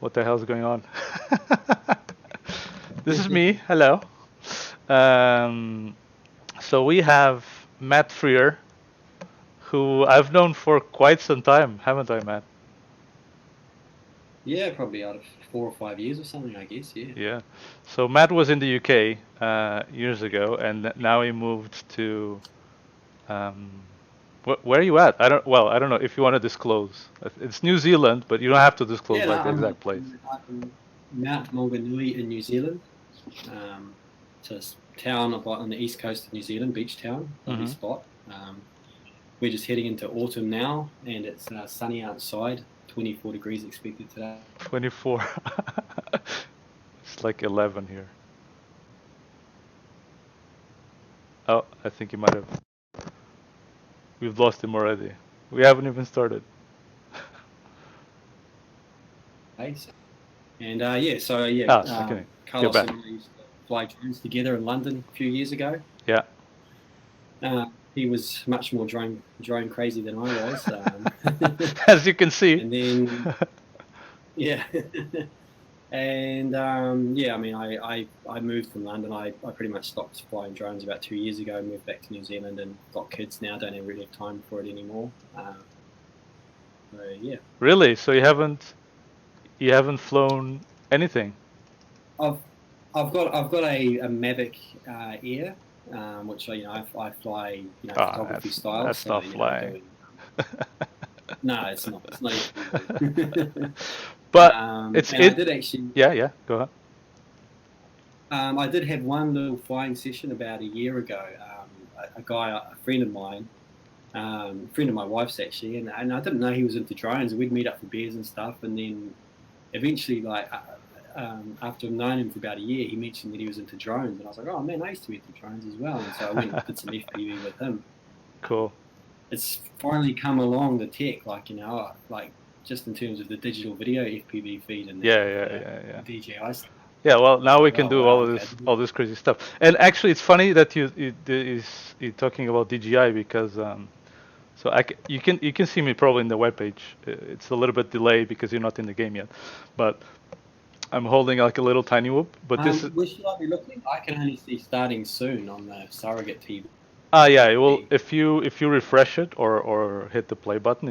What the hell's going on? This is me. Hello. Um, so we have Matt Freer, who I've known for quite some time, haven't I, Matt? Yeah, probably out of 4 or 5 years or something, I guess. Yeah. Yeah. So Matt was in the UK years ago, and now he moved to. Um, where are you at? I don't. Well, I don't know if you want to disclose. It's New Zealand, but you don't have to disclose Yeah, no, like the I'm, exact place. I'm, I'm Mount Maunganui in New Zealand. So it's a town on the east coast of New Zealand, beach town, lovely Hmm. spot. We're just heading into autumn now, and it's sunny outside. 24 degrees expected today. 24. It's like 11 here. Oh, I think you might have. We've lost him already. We haven't even started. So, and yeah, so yeah, Ah, okay. You're Carlos back. and I used to fly drones together in London a few years ago. Yeah. He was much more drone crazy than I was. As you can see. And then yeah, and yeah, I mean, I moved from London. I pretty much stopped flying drones about 2 years ago. Moved back to New Zealand and got kids now. Don't really have time for it anymore. So yeah, Really? So you haven't flown anything? I've I've got a Mavic Air, which I fly Ah, photography that's style. that's So not flying. doing no, it's not. It's not FPV. But it's And I it. did actually. Yeah, yeah. Go ahead. I did have one little flying session about a year ago. A guy, a friend of mine, a friend of my wife's actually, and I didn't know he was into drones. We'd meet up for beers and stuff, and then eventually, after I've known him for about a year, he mentioned that he was into drones, and I was like, oh man, I used to be into drones as well. And so I went and did some FPV with him. Cool. It's finally come along the tech, like just in terms of the digital video FPV feed and Yeah, yeah, the yeah, yeah. DJI stuff. Yeah, well, now we Like, can oh do wow, all of okay. this crazy stuff. And actually, it's funny that you're talking about DJI because so you can see me probably in the webpage. It's a little bit delayed because you're not in the game yet, but I'm holding like a little tiny whoop. But this is Where should I be looking? I can only see starting soon on the surrogate TV. yeah. It will if you refresh it or hit the play button,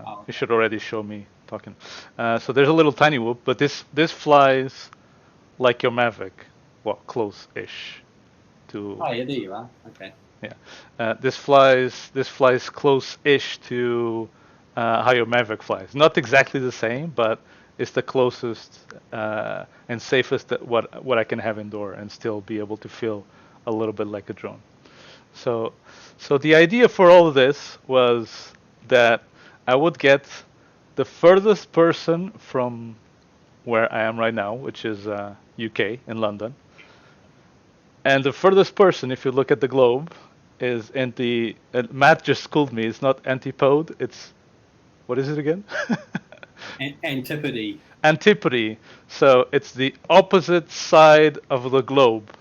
Oh, it okay. should already show me talking. So there's a little tiny whoop, but this flies like your Mavic, well, close-ish to. Oh, yeah, there you are. Okay. Yeah, this flies close-ish to how your Maverick flies. Not exactly the same, but it's the closest and safest that what I can have indoor and still be able to feel a little bit like a drone. So, so the idea for all of this was that I would get the furthest person from where I am right now, which is UK in London, and the furthest person, if you look at the globe, is in the. Matt just schooled me. It's not antipode. It's what is it again? Antipode. Antipode. So it's the opposite side of the globe.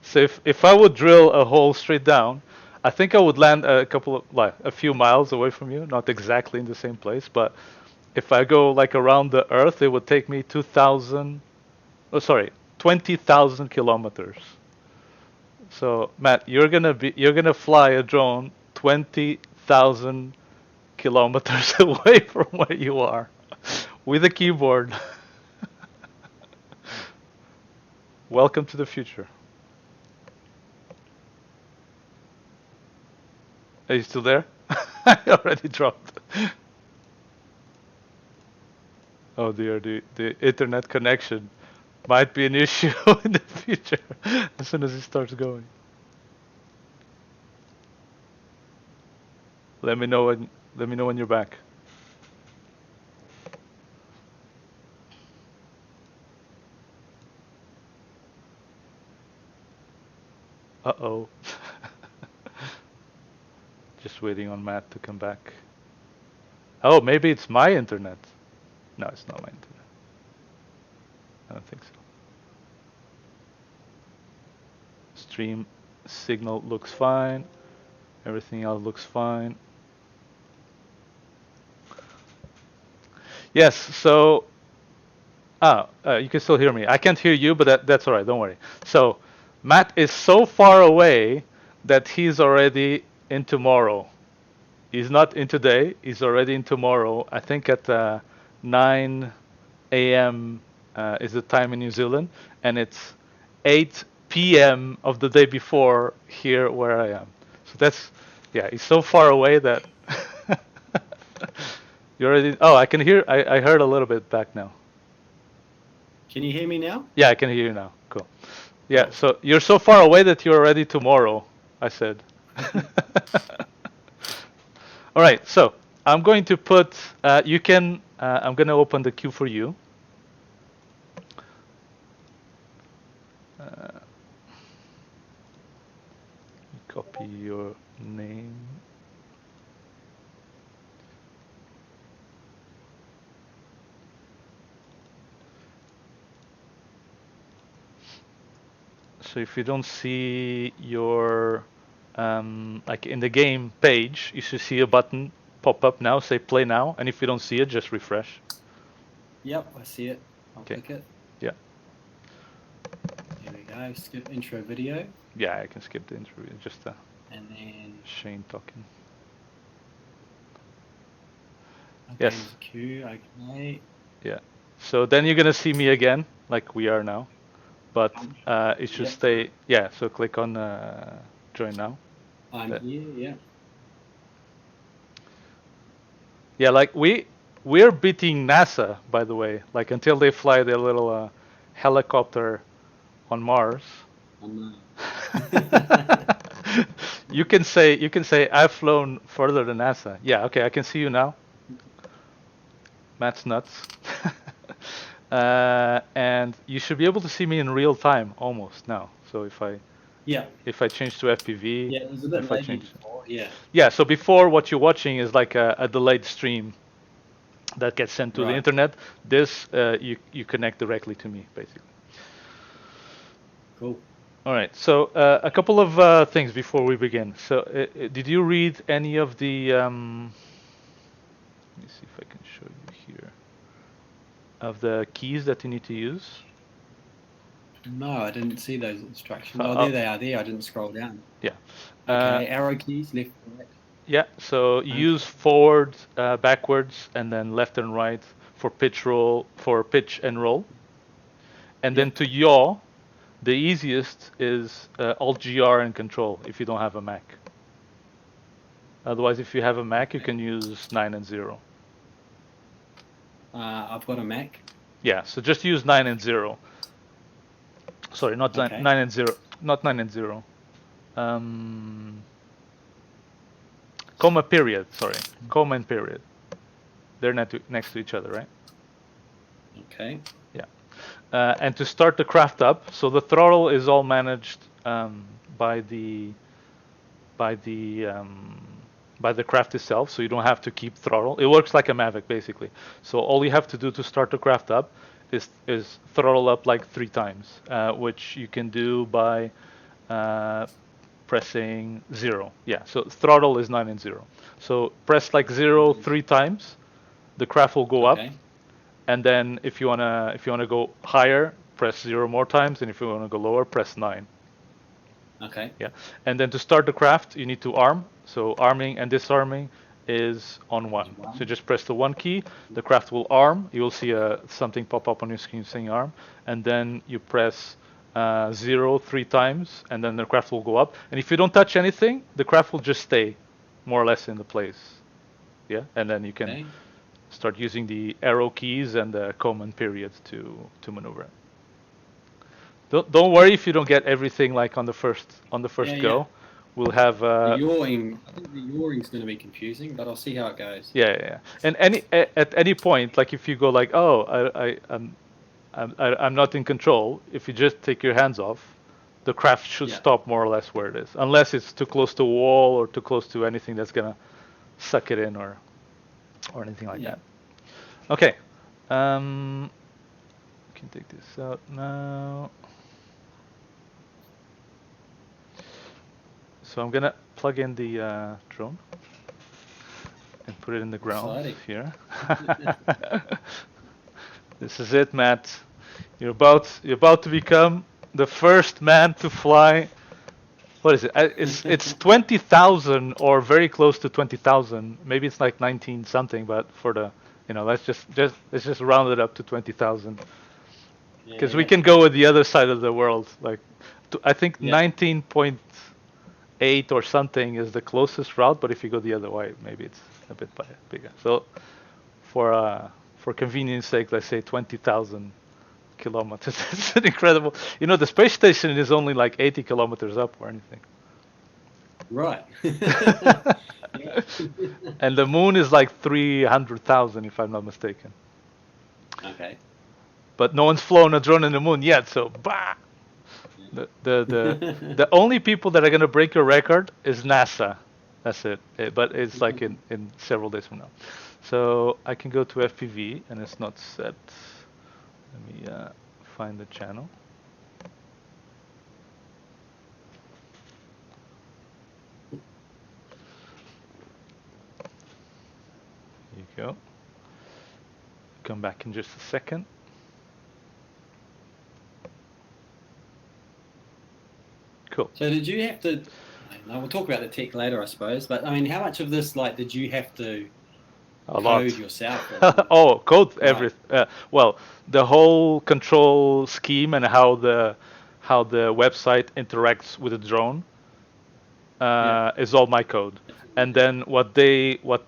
So if I would drill a hole straight down, I think I would land a few miles away from you, not exactly in the same place, but if I go like around the Earth, it would take me 2,000. Oh, sorry, 20,000 kilometers. So Matt, you're gonna fly a drone 20,000 kilometers away from where you are with a keyboard. Welcome to the future. Are you still there? I already dropped. Oh dear, the internet connection might be an issue in the future as soon as it starts going. Let me know when you're back. Uh-oh. Just waiting on Matt to come back. Oh, maybe it's my internet. No, it's not my internet. I don't think so. Stream signal looks fine. Everything else looks fine. Yes, so You can still hear me. I can't hear you, but that's all right. Don't worry. So, Matt is so far away that he's already in tomorrow. He's not in today. He's already in tomorrow. I think at 9 a.m. Is the time in New Zealand, and it's 8 p.m. of the day before here where I am. So that's, yeah, he's so far away that you already. Oh, I can hear. I heard a little bit back now. Can you hear me now? Yeah, I can hear you now. Cool. Yeah, Cool. so you're so far away that you're already tomorrow, I said. All right, so I'm going to put, I'm going to open the queue for you. Copy your name. So if you don't see your, like in the game page, you should see a button pop up now, say play now. And if you don't see it, just refresh. Yep, I see it. I'll Okay. click it. Yeah. Here we go. Skip intro video. Yeah, I can skip the intro. Just And then Shane talking. yes. Yes. Queue. Okay. Yeah. So then you're gonna see me again, like we are now, but it should stay. Yeah. So click on join now. I'm here. Yeah. Yeah, like we're beating NASA, by the way. Like until they fly their little helicopter on Mars. You can say I've flown further than NASA. Yeah. Okay. I can see you now. Matt's nuts. And you should be able to see me in real time almost now. So if I change to FPV, yeah, it was a bit if I laggy change, before. Yeah. yeah. So before, what you're watching is like a delayed stream that gets sent to the internet. This you connect directly to me, basically. Cool. All right. So a couple of things before we begin. So did you read any of the? Let me see if I can show you here. Of the keys that you need to use. No, I didn't see those instructions. Oh, there they are. There, I didn't scroll down. Yeah. Okay, arrow keys, left and right. Yeah, so use forward, backwards, and then left and right for pitch and roll. And then to yaw, the easiest is Alt-GR and Control if you don't have a Mac. Otherwise, if you have a Mac, you can use 9 and 0. I've got a Mac. Yeah, so just use 9 and 0. Sorry, not 9 and 0. Not 9 and 0. Comma period, sorry. Comma and period. They're next to each other, right? Okay. Yeah. And to start the craft up, so the throttle is all managed by the craft itself, so you don't have to keep throttle. It works like a Mavic, basically. So all you have to do to start the craft up is throttle up like 3 times, which you can do by pressing 0. Yeah, so throttle is 9 and 0. So press like 0 3 times, the craft will go up, and then if you wanna go higher, press 0 more times, and if you wanna go lower, press 9. Okay. Yeah, and then to start the craft, you need to arm. So arming and disarming is on 1. So just press the 1 key, the craft will arm. You will see something pop up on your screen saying arm, and then you press 0 3 times, and then the craft will go up. And if you don't touch anything, the craft will just stay more or less in the place. Yeah, and then you can start using the arrow keys and the comma and period to maneuver. Don't worry if you don't get everything like on the first go. Yeah. We'll have the yawing. I think the yawing's going to be confusing, but I'll see how it goes. Yeah. And at any point, like if you go like, oh, I'm not in control. If you just take your hands off, the craft should stop more or less where it is, unless it's too close to a wall or too close to anything that's gonna suck it in or anything like that. Okay. We can take this out now. So I'm gonna plug in the drone and put it in the ground here. This is it, Matt. You're about to become the first man to fly. What is it? It's 20,000 or very close to 20,000. Maybe it's like 19 something, but for the let's just round it up to 20,000 because we Yeah. can go with the other side of the world. Like I think Yeah. 19.8 or something is the closest route, but if you go the other way, maybe it's a bit bigger. So for convenience sake, let's say 20,000 kilometers. It's an incredible. The space station is only like 80 kilometers up or anything. Right. Yeah. And the moon is like 300,000, if I'm not mistaken. Okay. But no one's flown a drone in the moon yet, so bah! The only people that are gonna break your record is NASA. That's it. But it's like in several days from now. So I can go to FPV and it's not set. Let me find the channel. Here you go. Come back in just a second. Cool. So did you have to? No, we'll talk about the tech later, I suppose. But I mean, how much of this did you have to A lot. code yourself? Oh, code Right. everything. Well, the whole control scheme and how the website interacts with the drone is all my code. And then what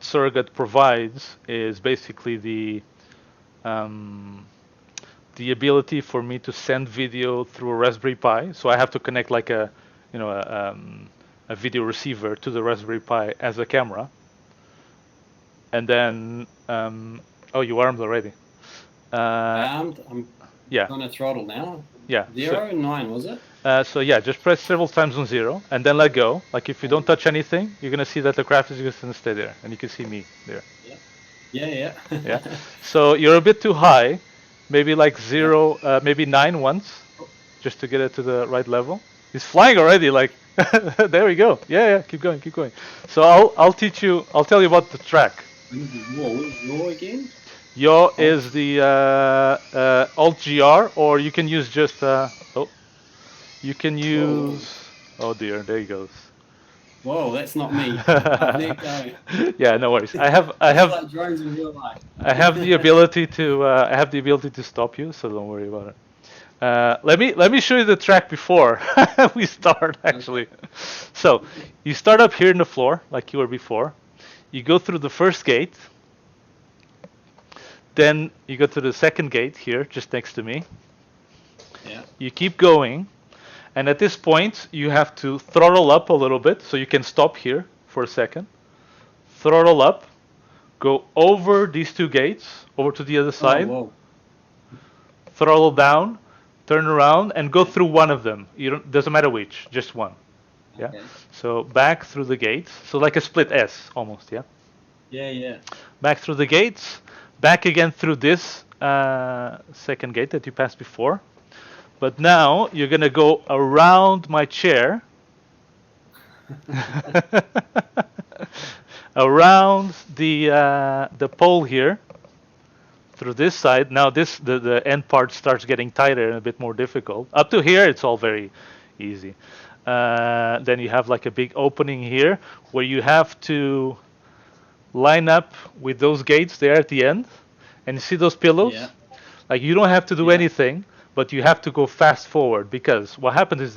Surrogate provides is basically the ability for me to send video through a Raspberry Pi. So I have to connect like a video receiver to the Raspberry Pi as a camera. And then, oh, you armed already. I'm Yeah, on a throttle now. yeah. 0.9 was it? So yeah, just press several times on 0 and then let go. Like if you don't touch anything, you're gonna see that the craft is just gonna stay there, and you can see me there. Yeah. Yeah. So you're a bit too high, maybe like 0, maybe 9 once, just to get it to the right level. He's flying already. Like there we go. Yeah. Keep going. So I'll teach you. I'll tell you about the track. Raw again? Yaw is the Alt GR, or you can use just you can use. Oh dear, there he goes. Whoa, that's not me. There going. Yeah, no worries. I have Like drones in real life. I have the ability to stop you, so don't worry about it. Let me show you the track before we start actually. So you start up here in the floor like you were before. You go through the first gate. Then you go to the second gate here, just next to me. Yeah. You keep going, and at this point you have to throttle up a little bit, so you can stop here for a second. Throttle up, go over these two gates, over to the other side. Oh, whoa. Throttle down, turn around, and go through one of them. Doesn't matter which, just one. Yeah. Okay. So back through the gates, so like a split S almost. Yeah. Yeah. Back through the gates, back again through this second gate that you passed before. But now you're gonna go around my chair, around the pole here, through this side. Now the end part starts getting tighter and a bit more difficult. Up to here, it's all very easy. Then you have like a big opening here where you have to line up with those gates there at the end, and you see those pillows. Yeah. Like you don't have to do anything, but you have to go fast forward, because what happens is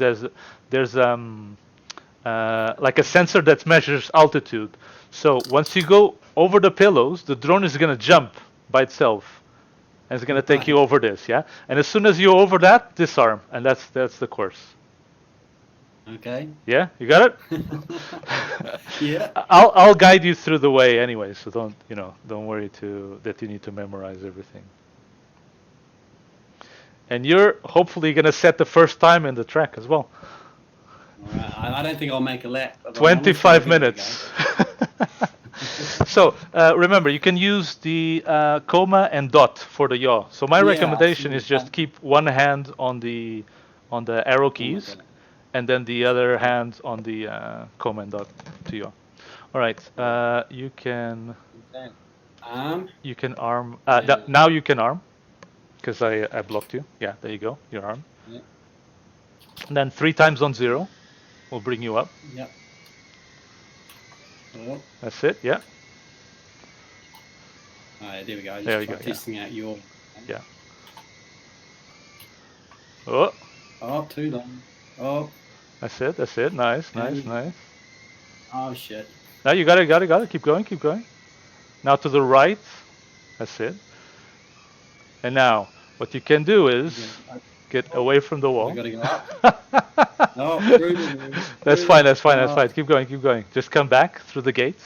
there's like a sensor that measures altitude. So once you go over the pillows, the drone is gonna jump by itself, and it's gonna take you over this. Yeah. And as soon as you're over that, disarm, and that's the course. Okay. Yeah, you got it. Yeah. I'll guide you through the way anyway, so don't worry that you need to memorize everything. And you're hopefully gonna set the first time in the track as well. All right. I don't think I'll make a lap. 25 minutes. So remember, you can use the comma and dot for the yaw. So my recommendation is just keep one hand on the arrow keys, and then the other hand on the comma and dot to yaw. All right. You can Arm. You can arm. Now you can arm. because I blocked you. Yeah, there you go, your arm. Yeah. And then 3 times on 0 will bring you up. Yep. Well, That's it. Yeah. there we go. There we Just go, testing out your. Yeah. Oh, Oh, too long. Oh, that's it. That's it. Nice, nice, and- nice. oh shit. Now you got it. Keep going, keep going. Now to the right. That's it. And now what you can do is get away from the I wall. gotta go up. Oh, through the- That's through- fine. That's fine. That's oh. fine. Keep going. Keep going. Just come back through the gate.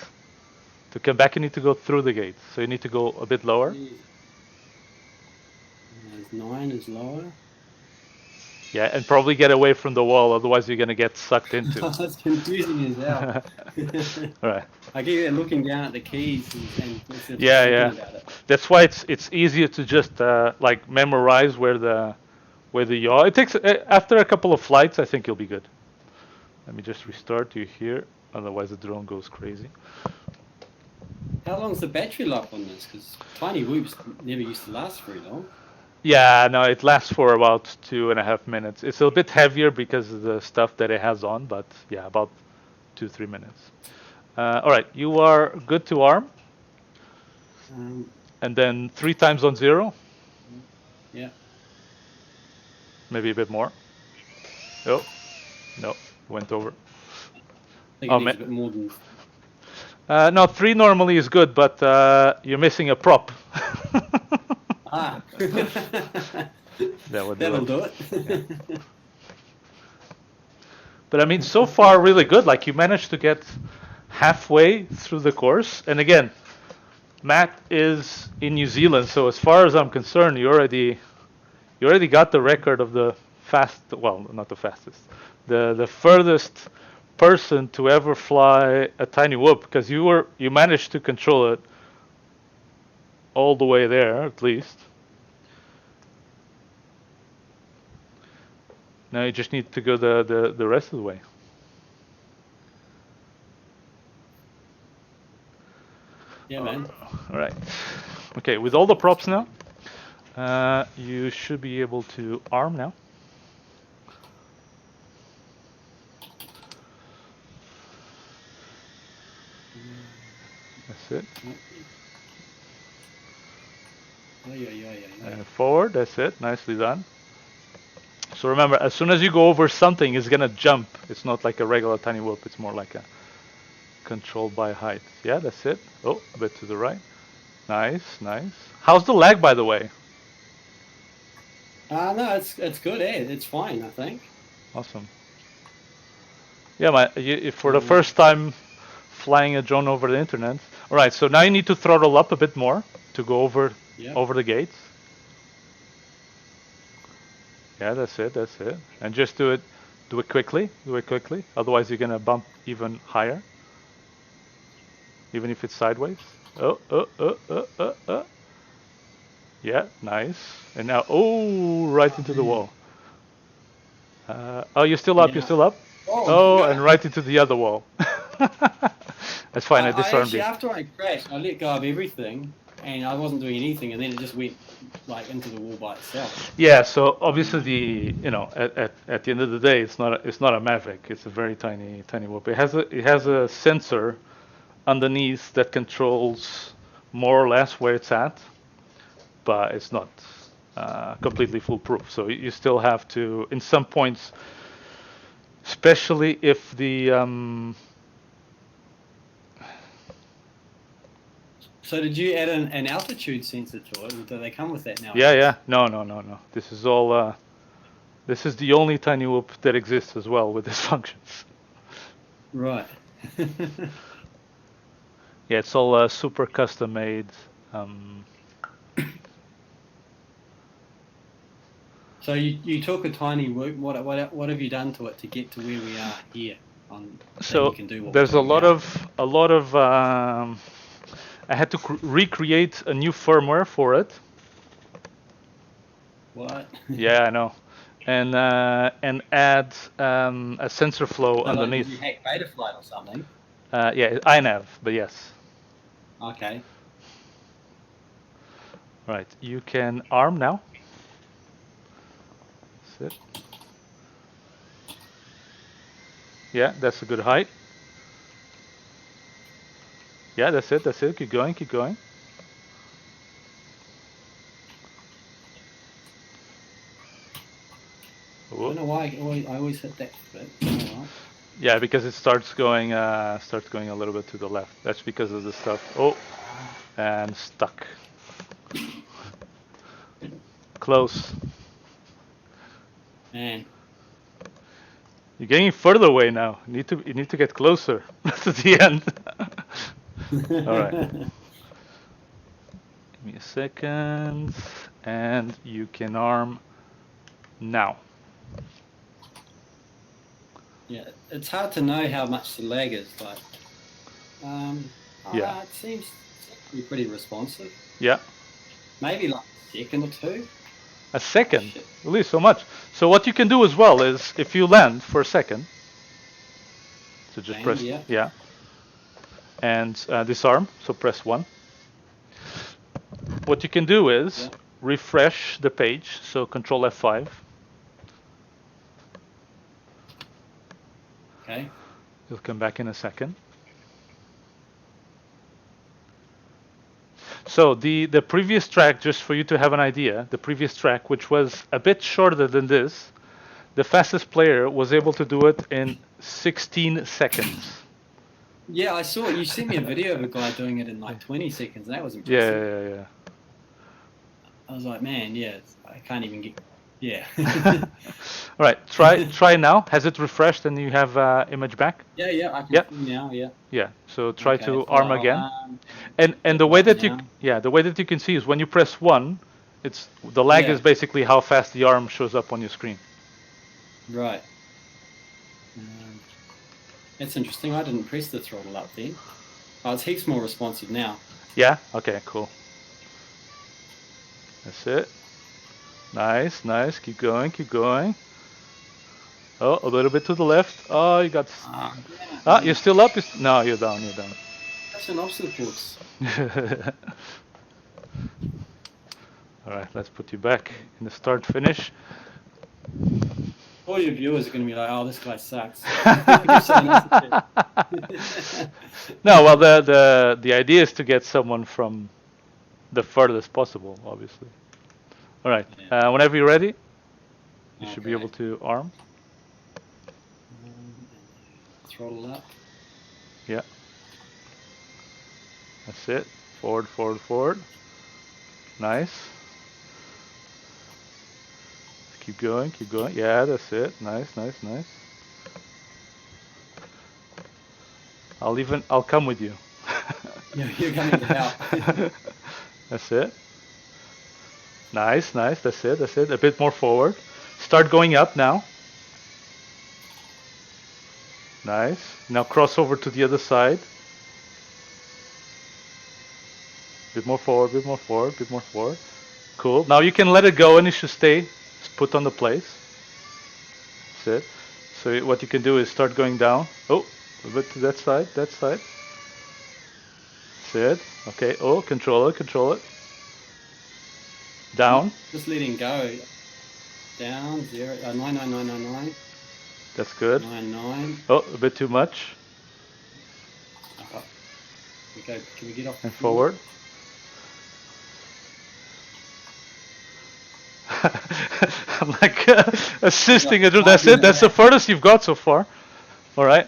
To come back, you need to go through the gate. So you need to go a bit lower. There's 9 is lower. Yeah, and probably get away from the wall. Otherwise, you're gonna get sucked into. That's confusing as hell. All right. I keep looking down at the keys and Yeah, thinking yeah. about it. That's why it's easier to just like memorize where the yaw. It takes after a couple of flights, I think you'll be good. Let me just restart you here. Otherwise, the drone goes crazy. How long's the battery life on this? Because tiny whoops never used to last very long. Yeah, no, it lasts for about 2.5 minutes. It's a bit heavier because of the stuff that it has on, but yeah, about 2-3 minutes. All right, you are good to arm, and then 3 times on 0. Yeah. Maybe a bit more. Oh, no, went over. I think Oh, it needs a bit more than. No, 3 normally is good, but you're missing a prop. Ah. That would That'll do it. do it. But I mean, so far really good. Like you managed to get halfway through the course, and again, Matt is in New Zealand, so as far as I'm concerned, you already got the record of the well, not the fastest, the furthest person to ever fly a tiny whoop, because you managed to control it all the way there, at least. Now you just need to go the rest of the way. Yeah, man. All right. Okay, with all the props now, you should be able to arm now. That's it. And forward, that's it. Nicely done. So remember, as soon as you go over something, it's gonna jump. It's not like a regular tiny whoop. It's more like a controlled by height. Yeah, that's it. Oh, a bit to the right. Nice, nice. How's the lag, by the way? No, it's good. It's fine, I think. Awesome. Yeah, for the first time flying a drone over the internet. All right, so now you need to throttle up a bit more to go over the gates. Yeah, that's it. That's it. And just do it quickly. Do it quickly. Otherwise, you're gonna bump even higher, even if it's sideways. Oh. Yeah, nice. And now, right into the wall. Oh, you're still up. You're still up. Oh, and right into the other wall. That's fine. I disarmed you. After I crashed, I let go of everything, and I wasn't doing anything, and then it just went like into the wall by itself. Yeah. So obviously, at the end of the day, it's not a Maverick. It's a very tiny whoop. It has a sensor underneath that controls more or less where it's at, but it's not completely foolproof. So you still have to, in some points, especially if the So did you add an altitude sensor to it? Or do they come with that now? Yeah. No. This is all. This is the only tiny whoop that exists as well with these functions. Right. Yeah, it's all super custom made. So you took a tiny whoop. What have you done to it to get to where we are here? So there's a lot of. I had to recreate a new firmware for it. What? Yeah, I know, and add a sensor flow underneath. Like, did you hack Betaflight or something? Yeah, iNav, but yes. Okay. Right, you can arm now. it. Yeah, that's a good height. Yeah, that's it. That's it. Keep going. Keep going. I don't know why I always hit that bit. All right. Yeah, because it starts going a little bit to the left. That's because of the stuff. Oh, and stuck. Close. Man. You're getting further away now. You need to get closer to the end. All right. Give me a second, and you can arm now. Yeah, it's hard to know how much the lag is, but Yeah. it seems to be pretty responsive. Yeah. Maybe like a second or two. A second? Shit. Really, so much. So what you can do as well is, if you land for a second, so just Land, press, yeah. and disarm, so press 1. What you can do is refresh the page, so Control F5. Okay. You'll come back in a second. So the previous track, just for you to have an idea, the previous track, which was a bit shorter than this, the fastest player was able to do it in 16 seconds. Yeah, I saw it. You sent me a video of a guy doing it in like 20 seconds. That was impressive. Yeah. I was like, man, yeah, I can't even get. Yeah. All right, try now. Has it refreshed and you have image back? Yeah, I can see now. Yeah. Yeah. So try Okay, to so arm again. And the way that the way that you can see is when you press 1, it's the lag is basically how fast the arm shows up on your screen. Right. That's interesting. I didn't press the throttle up then. Oh, it's heaps more responsive now. Yeah. Okay. Cool. That's it. Nice. Keep going. Oh, a little bit to the left. Oh, you got. You're still up. No, you're down. That's an obstacle course. All right, let's put you back in the start finish. All your viewers are going to be like, "Oh, this guy sucks." No, well, the idea is to get someone from the furthest possible, obviously. All right. Whenever you're ready, you should be able to arm. Throttle up. Yeah. That's it. Forward. Nice. Keep going. Yeah, that's it. Nice. I'll come with you. You're coming to help. That's it. Nice. That's it. A bit more forward. Start going up now. Nice. Now cross over to the other side. Bit more forward. Cool. Now you can let it go and it should stay put on the place. That's it. So what you can do is start going down. Oh, a bit to that side. That's it. Okay. Oh, control it. Down. Just letting go. Down 99999. That's good. 99. Oh, a bit too much. Okay. Can we get off? And forward. I'm like assisting it. That's it. That's the furthest you've got so far. All right.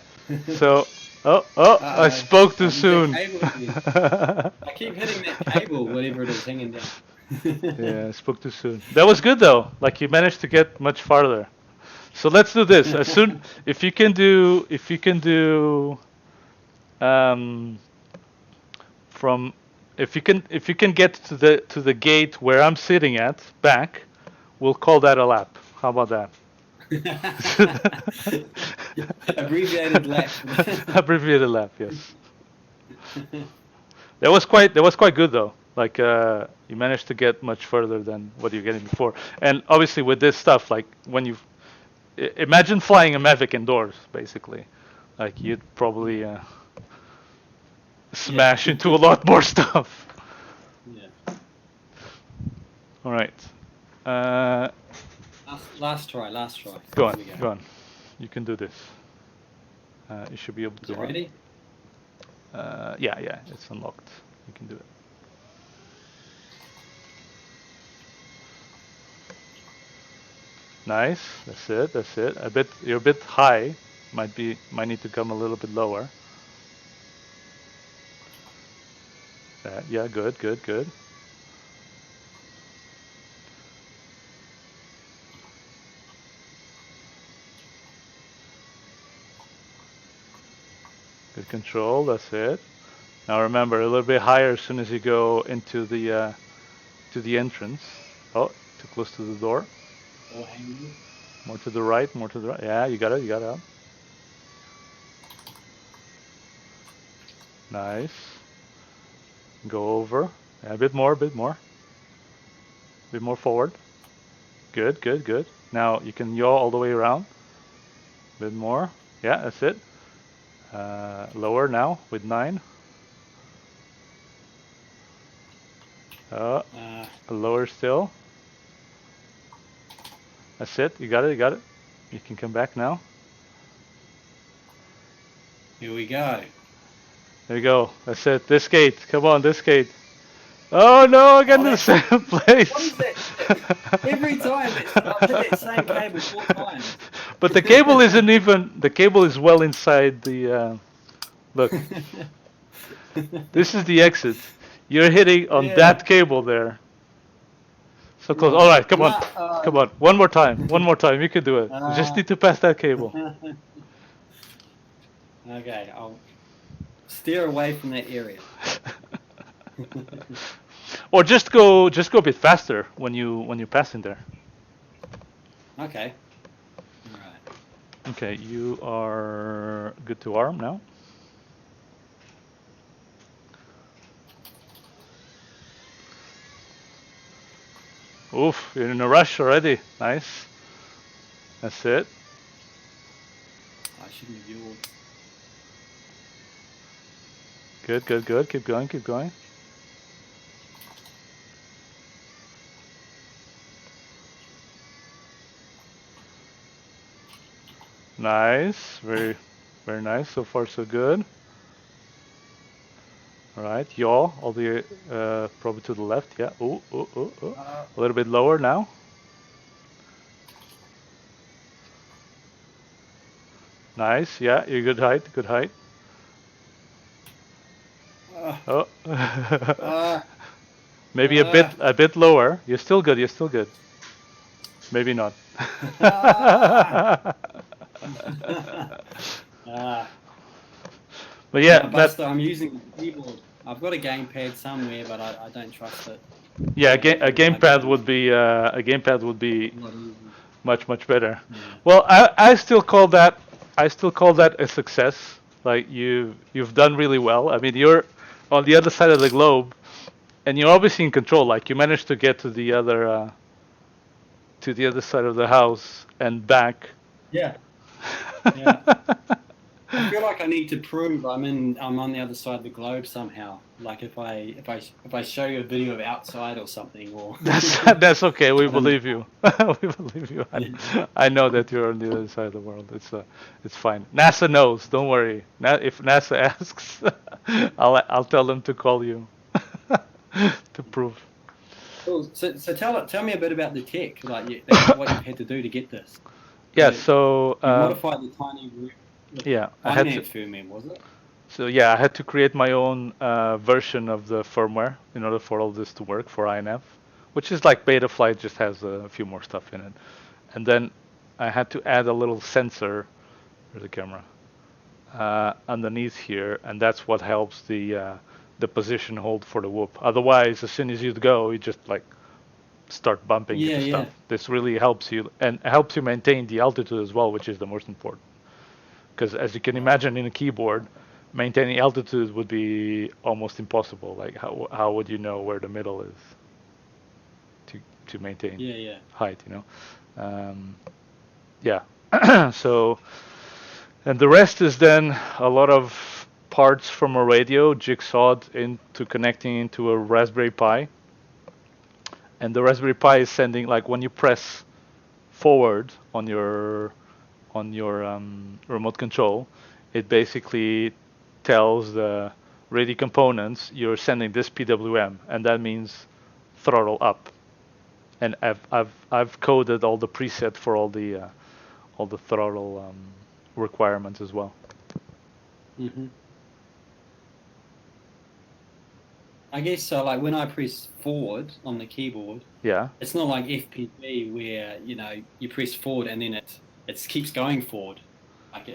So, I spoke too soon. I keep hitting that cable, whatever it is, hanging down. Yeah, I spoke too soon. That was good though. Like you managed to get much farther. So let's do this. If you can do, if you can get to the gate where I'm sitting at back, we'll call that a lap. How about that? Abbreviated lap. Abbreviated lap, yes. That was quite good though. Like you managed to get much further than what you're getting before. And obviously with this stuff, like when you imagine flying a Mavic indoors, basically, like you'd probably smash into a lot more stuff. Yeah. All right. Last try. Go Here on, we go. go on. You can do this. You should be able Is to it run. ready? Yeah, it's unlocked. You can do it. Nice. That's it. You're a bit high. Might need to come a little bit lower. Yeah, good. Good control. That's it. Now remember, a little bit higher as soon as you go into the to the entrance. Oh, too close to the door. Or hanging. More to the right. Yeah, you got it. Nice. Go over. Yeah, a bit more. Bit more forward. Good. Now you can yaw all the way around. A bit more. Yeah, that's it. Lower now with 9. Lower still. That's it. You got it. You can come back now. Here we go. There you go. That's it. This gate. Come on, this gate. Oh no, I got in the same place. What is that? Every time I've hit that same cable 4 times. But the cable isn't even. The cable is well inside the. Look. This is the exit. You're hitting on that cable there. So close. All right, come on. One more time. You can do it. You just need to pass that cable. Okay, I'll steer away from that area. Or just go a bit faster when you pass in there. Okay. All right. Okay, you are good to arm now. Oof, you're in a rush already. Nice. That's it. I shouldn't have yawed. Good. Keep going. Nice. Very nice. So far, so good. All right. Yaw all the probably to the left. Yeah. Ooh. A little bit lower now. Nice. Yeah. You're good height. Oh. Maybe a bit lower. You're still good. Maybe not. But yeah, Buster, I'm using the keyboard. I've got a gamepad somewhere, but I don't trust it. Yeah, a gamepad would be much better. Yeah. Well, I still call that a success. Like you've done really well. I mean, you're on the other side of the globe, and you're obviously in control. Like you managed to get to the other side of the house and back. Yeah. I feel like I need to prove I'm on the other side of the globe somehow. Like if I show you a video of outside or something, or that's okay. We believe you. I know that you're on the other side of the world. It's fine. NASA knows. Don't worry. If NASA asks, I'll tell them to call you to prove. Cool. So tell me a bit about the tech, like what you had to do to get this. Yeah. So you modified the tiny. Yeah, I had to firmware, was it? So yeah, I had to create my own version of the firmware in order for all this to work for INF, which is like Betaflight, just has a few more stuff in it. And then I had to add a little sensor, there's the camera, underneath here, and that's what helps the position hold for the whoop. Otherwise, as soon as you'd go, you just like start bumping into stuff. This really helps you, and helps you maintain the altitude as well, which is the most important. Because as you can imagine, in a keyboard, maintaining altitude would be almost impossible. Like how would you know where the middle is to maintain height? You know, So, and the rest is then a lot of parts from a radio jigsawed into connecting into a Raspberry Pi. And the Raspberry Pi is sending, like when you press forward on your remote control, it basically tells the ready components you're sending this PWM, and that means throttle up. And I've coded all the preset for all the throttle requirements as well. Mm-hmm. I guess so. Like when I press forward on the keyboard, Yeah. it's not like FPV where you press forward and then it keeps going forward. Like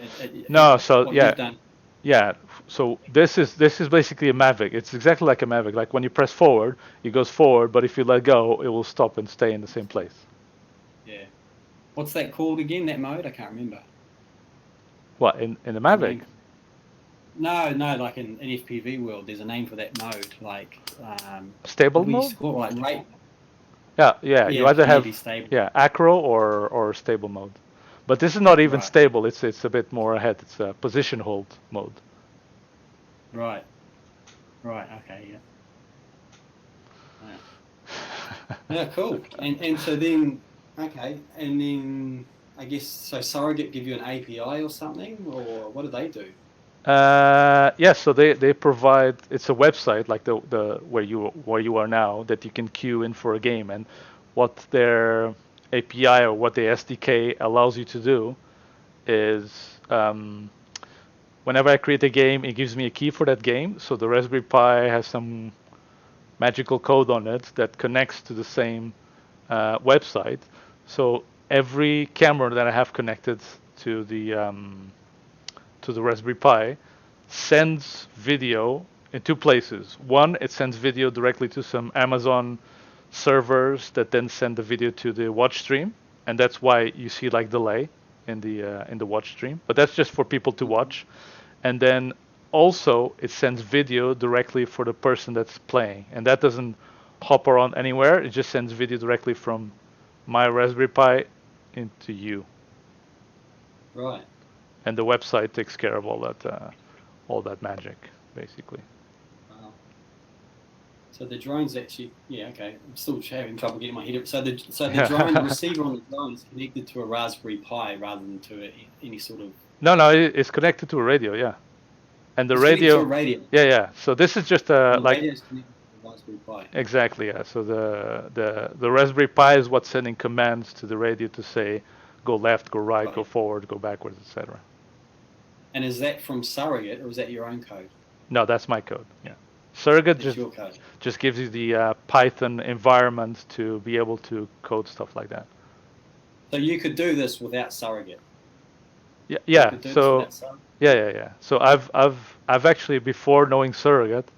No, so what yeah, you've done. yeah. So this is basically a Mavic. It's exactly like a Mavic. Like when you press forward, it goes forward, but if you let go, it will stop and stay in the same place. Yeah. What's that called again? That mode? I can't remember. What in the Mavic? No, like in FPV world, there's a name for that mode, like stable mode. Like rate. Yeah. You either have stable. acro or stable mode, but this is not even stable. It's a bit more ahead. It's a position hold mode. Right. Okay. Yeah. Yeah. Cool. And so then and then I guess so. Surrogate give you an API or something, or what do they do? Yes, so they provide. It's a website like the where you are now that you can queue in for a game, and what their API or what the SDK allows you to do is whenever I create a game, it gives me a key for that game. So the Raspberry Pi has some magical code on it that connects to the same website. So every camera that I have connected to the Raspberry Pi sends video in two places. One, it sends video directly to some Amazon servers that then send the video to the watch stream, and that's why you see like delay in the watch stream. But that's just for people to watch, and then also it sends video directly for the person that's playing, and that doesn't hop around anywhere. It just sends video directly from my Raspberry Pi into you. Right. And the website takes care of all that magic, basically. Wow. So the drone's actually, okay. I'm still having trouble getting my head. So the drone, the receiver on the drone is connected to a Raspberry Pi rather than to any sort of. No, it's connected to a radio, yeah. And the radio. To a radio. Yeah. So this is just a like. Radio is connected to the Raspberry Pi. Exactly, yeah. So the Raspberry Pi is what's sending commands to the radio to say, go left, go right, go forward, go backwards, etc. And is that from Surrogate or is that your own code? No, that's my code. Yeah, Surrogate just gives you the Python environment to be able to code stuff like that. So you could do this without Surrogate. Yeah. So yeah. So I've actually, before knowing Surrogate,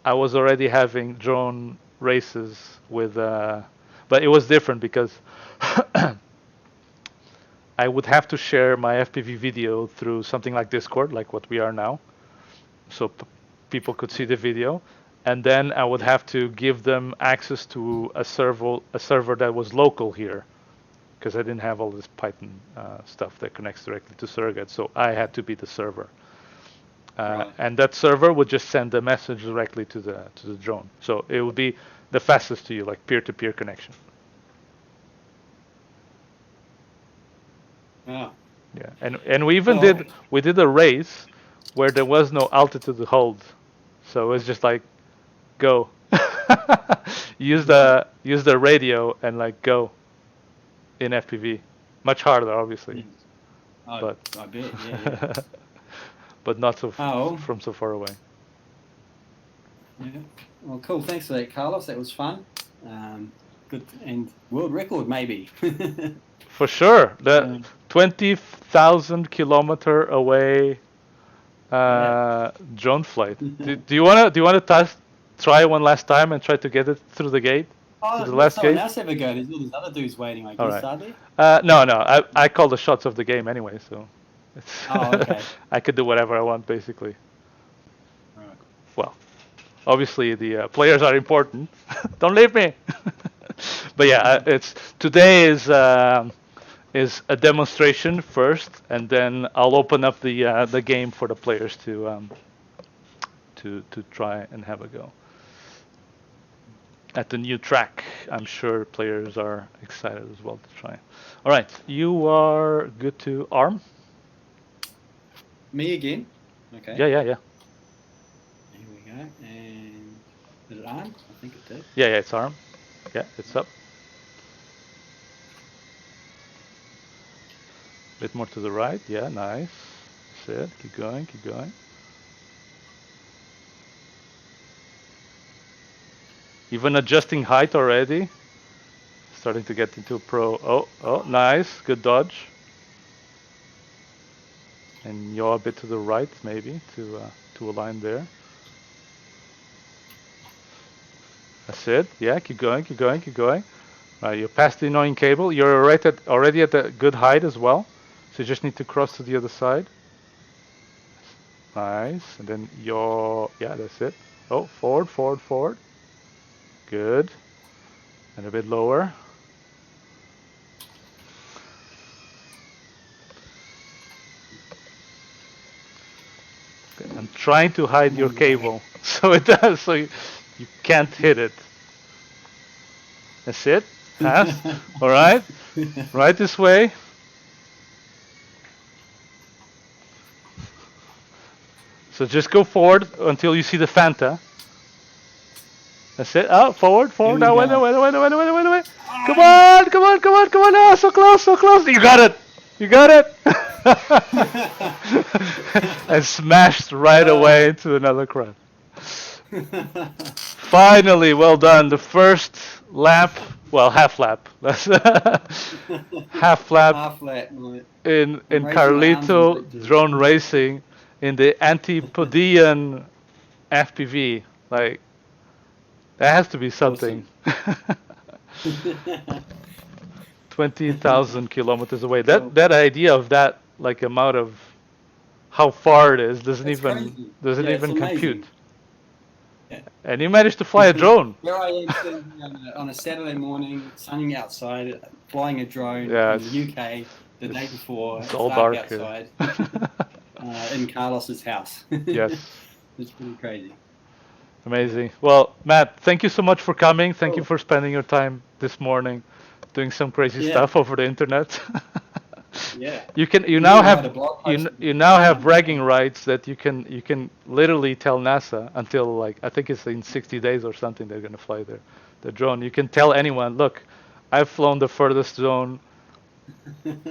I was already having drone races with, but it was different because I would have to share my FPV video through something like Discord, like what we are now, so people could see the video, and then I would have to give them access to a server that was local here, because I didn't have all this Python stuff that connects directly to Surrogate, so I had to be the server. And that server would just send the message directly to the drone, so it would be the fastest to you, like peer-to-peer connection. Yeah. And we even did a race where there was no altitude to hold, so it was just like go, use the radio and like go in FPV. Much harder, obviously. But I bet, yeah. But not from so far away. Yeah. Well, cool. Thanks for that, Carlos. That was fun. Good, and world record maybe. For sure. The 20,000 kilometer away drone flight. Do you wanna try one last time and try to get it through the gate? Oh, the last someone gate? else have a go. There's all these other dudes waiting, I guess, are they? No. I call the shots of the game anyway, so okay. I could do whatever I want, basically. Right. Well, obviously the players are important. Don't leave me. But yeah, today is a demonstration first, and then I'll open up the game for the players to try and have a go. at the new track. I'm sure players are excited as well to try. All right, you are good to arm? Me again? Okay. Yeah. Here we go. And did it arm? I think it did. Yeah, it's arm. Yeah, it's up. Bit more to the right. Yeah, nice. That's it. Keep going. Even adjusting height already. Starting to get into a pro. Oh, nice. Good dodge. And yaw a bit to the right, maybe, to align there. That's it. Yeah, keep going. You're past the annoying cable. You're already at a good height as well. So you just need to cross to the other side. Nice. And then yaw. Yeah, that's it. Oh, forward. Good. And a bit lower. I'm trying to hide your cable, so it does, so you can't hit it. That's it. Pass. All right. Right this way. So just go forward until you see the Fanta. That's it. Oh, forward. Now, wait. Come on. Oh, so close. You got it. And smashed right away into another crowd. Finally, well done. The first lap, well, half lap. Half lap in Carlito drone racing in the antipodean FPV. Like, that has to be something. Awesome. 20,000 kilometers away. That idea of that like amount of how far it is doesn't even compute. Yeah. And you managed to fly a drone. Here I am sitting on a Saturday morning, sunning outside, flying a drone in the UK the day before. It's all dark outside in Carlos's house. Yes. It's pretty crazy. Amazing. Well, Matt, thank you so much for coming. Thank you for spending your time this morning doing some crazy stuff over the internet. Yeah. You now have bragging rights that you can literally tell NASA until like I think it's in 60 days or something they're gonna fly the drone. You can tell anyone, look, I've flown the furthest zone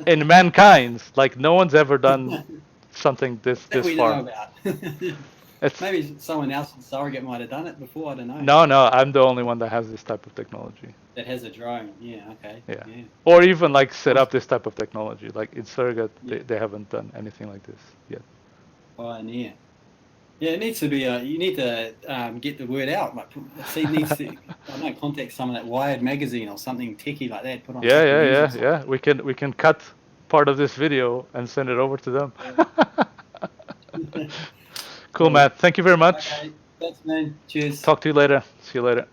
in mankind. Like no one's ever done something this far. Know about. Maybe someone else in Surrogate might have done it before, I don't know. No, I'm the only one that has this type of technology. That has a drone, yeah. Or even like set up this type of technology. Like in Surrogate, they haven't done anything like this yet. Pioneer. Yeah, it needs to be, you need to get the word out. Like, needs to, I don't know, contact some of that Wired magazine or something techie like that. Put on Yeah. We can cut part of this video and send it over to them. Cool, Matt. Thank you very much. Okay. Thanks, man. Cheers. Talk to you later. See you later.